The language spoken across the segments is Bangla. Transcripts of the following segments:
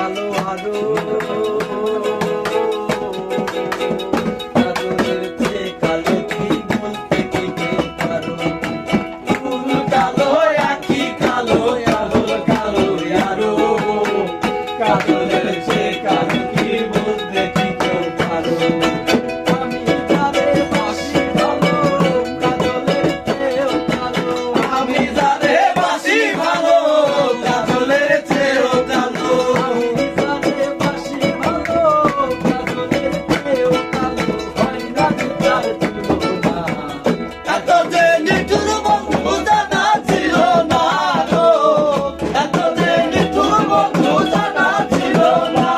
কালো আরো কাজলের চেয়ে কালো কি বলতে কি কেউ পারো ফুল কালো আঁখি কালো কালো কালো আরো কাজলের চেয়ে কালো কি বলতে কি কেউ পারো আমি যারে বাসি ভালো কাজলের চেয়েও কালো আমি যারে বাসি ভালো কাজলের চেয়েও কালো আমি যারে বাসি ভালো কাজলের চেয়েও কালো হয় না তার তুলনা এত যে নিঠুর বন্ধু জানা ছিল না গো এত যে নিঠুর বন্ধু জানা ছিল না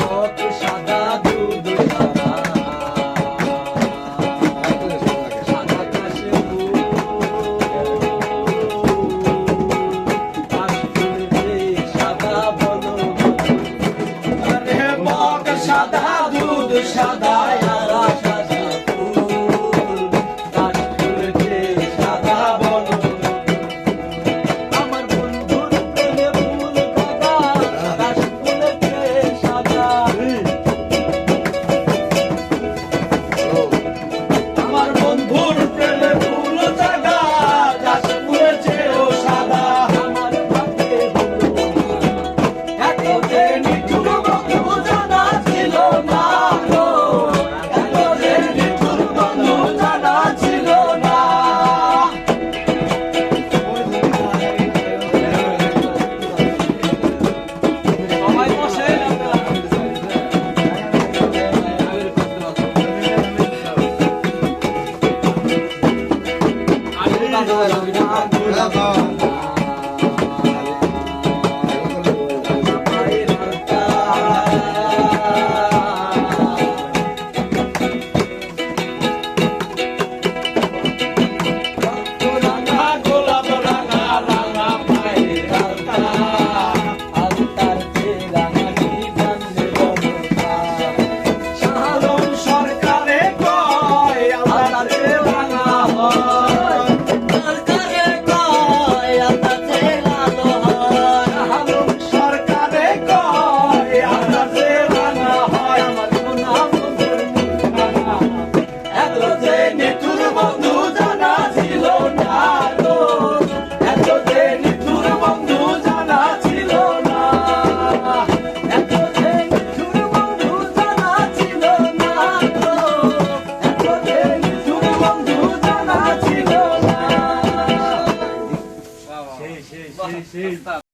কত সাদা দুধ সাদা সাদা কাশে সাদা বলো আরে বক সাদা দুধ সাদা